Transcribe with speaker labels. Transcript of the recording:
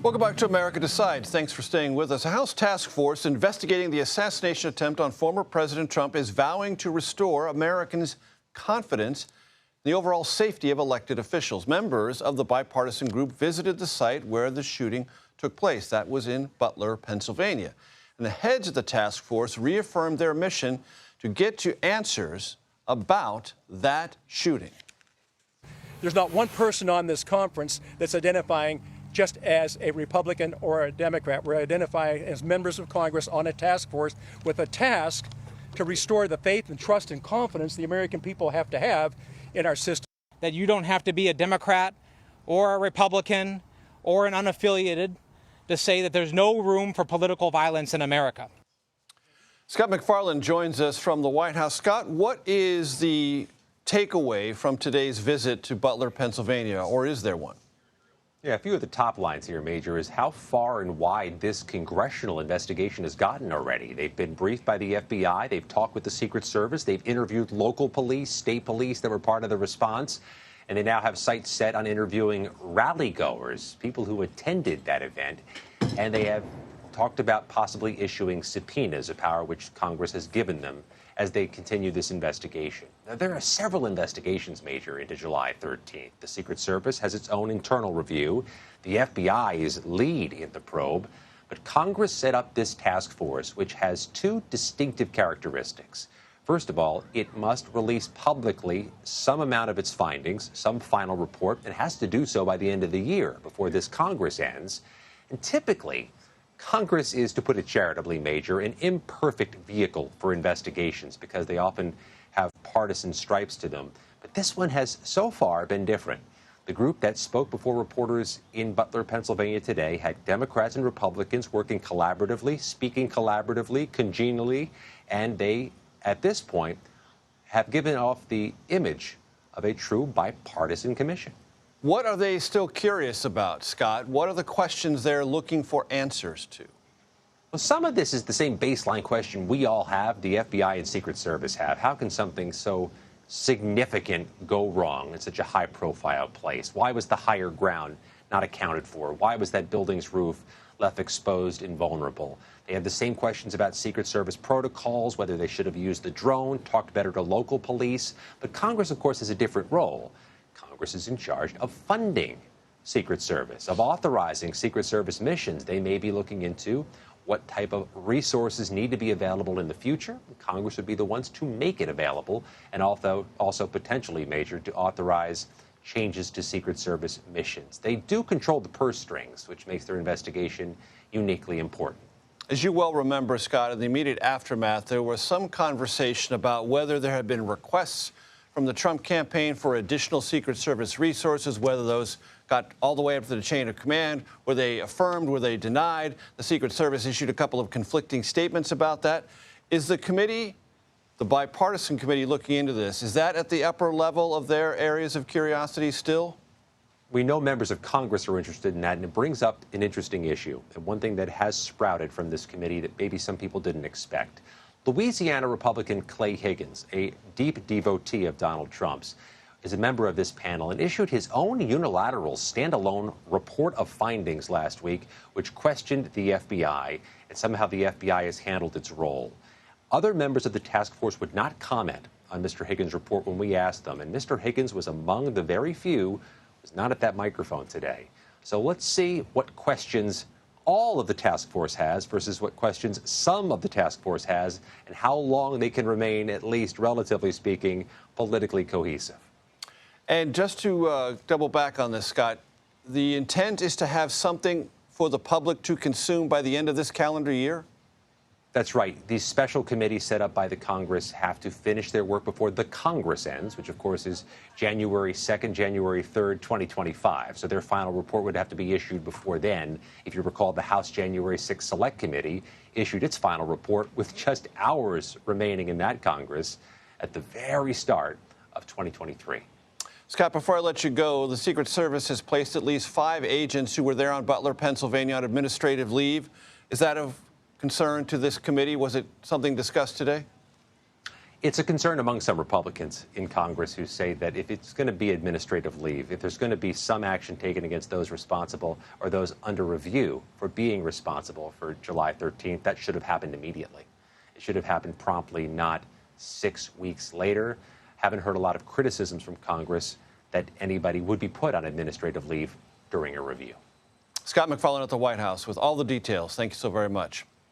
Speaker 1: Welcome back to America Decides. Thanks for staying with us. A House task force investigating the assassination attempt on former President Trump is vowing to restore Americans' confidence in the overall safety of elected officials. Members of the bipartisan group visited the site where the shooting took place. That was in Butler, Pennsylvania. And the heads of the task force reaffirmed their mission to get to answers about that shooting.
Speaker 2: There's not one person on this conference that's identifying just as a Republican or a Democrat. We're identifying as members of Congress on a task force with a task to restore the faith and trust and confidence the American people have to have in our system.
Speaker 3: That you don't have to be a Democrat or a Republican or an unaffiliated to say that there's no room for political violence in America.
Speaker 1: Scott MacFarlane joins us from the White House. Scott, what is the takeaway from today's visit to Butler, Pennsylvania, or is there one?
Speaker 4: Yeah, a few of the top lines here, Major, is how far and wide this congressional investigation has gotten already. They've been briefed by the FBI. They've talked with the Secret Service. They've interviewed local police, state police that were part of the response. And they now have sights set on interviewing rally-goers, people who attended that event. And they have talked about possibly issuing subpoenas, a power which Congress has given them, as they continue this investigation. Now, there are several investigations, Major, into July 13th. The Secret Service has its own internal review. The FBI is lead in the probe. But Congress set up this task force, which has two distinctive characteristics. First of all, it must release publicly some amount of its findings, some final report, and has to do so by the end of the year, before this Congress ends. And typically, Congress is, to put it charitably, Major, an imperfect vehicle for investigations because they often have partisan stripes to them. But this one has so far been different. The group that spoke before reporters in Butler, Pennsylvania today had Democrats and Republicans working collaboratively, speaking collaboratively, congenially, and they, at this point, have given off the image of a true bipartisan commission.
Speaker 1: What are they still curious about, Scott? What are the questions they're looking for answers to?
Speaker 4: Well, some of this is the same baseline question we all have, the FBI and Secret Service have. How can something so significant go wrong in such a high-profile place? Why was the higher ground not accounted for? Why was that building's roof left exposed and vulnerable? They have the same questions about Secret Service protocols, whether they should have used the drone, talked better to local police. But Congress, of course, has a different role. Congress is in charge of funding Secret Service, of authorizing Secret Service missions. They may be looking into what type of resources need to be available in the future. Congress would be the ones to make it available, and also potentially, Major, to authorize changes to Secret Service missions. They do control the purse strings, which makes their investigation uniquely important.
Speaker 1: As you well remember, Scott, in the immediate aftermath, there was some conversation about whether there had been requests from the Trump campaign for additional Secret Service resources, whether those got all the way up to the chain of command. Were they affirmed? Were they denied? The Secret Service issued a couple of conflicting statements about that. Is the committee, the bipartisan committee, looking into this? Is that at the upper level of their areas of curiosity still?
Speaker 4: We know members of Congress are interested in that, and it brings up an interesting issue, and one thing that has sprouted from this committee that maybe some people didn't expect. Louisiana Republican Clay Higgins, a deep devotee of Donald Trump's, is a member of this panel and issued his own unilateral standalone report of findings last week, which questioned the FBI and somehow the FBI has handled its role. Other members of the task force would not comment on Mr. Higgins' report when we asked them, and Mr. Higgins was among the very few who was not at that microphone today. So let's see what questions all of the task force has versus what questions some of the task force has, and how long they can remain, at least relatively speaking, politically cohesive.
Speaker 1: And just to double back on this, Scott, the intent is to have something for the public to consume by the end of this calendar year?
Speaker 4: That's right. These special committees set up by the Congress have to finish their work before the Congress ends, which, of course, is January 2nd, January 3rd, 2025. So their final report would have to be issued before then. If you recall, the House January 6th Select Committee issued its final report with just hours remaining in that Congress at the very start of 2023.
Speaker 1: Scott, before I let you go, the Secret Service has placed at least 5 agents who were there on Butler, Pennsylvania on administrative leave. Is that of concern to this committee? Was it something discussed today?
Speaker 4: It's a concern among some Republicans in Congress who say that if it's going to be administrative leave, if there's going to be some action taken against those responsible or those under review for being responsible for July 13th, that should have happened immediately. It should have happened promptly, not 6 weeks later. Haven't heard a lot of criticisms from Congress that anybody would be put on administrative leave during a review.
Speaker 1: Scott MacFarlane at the White House with all the details. Thank you so very much.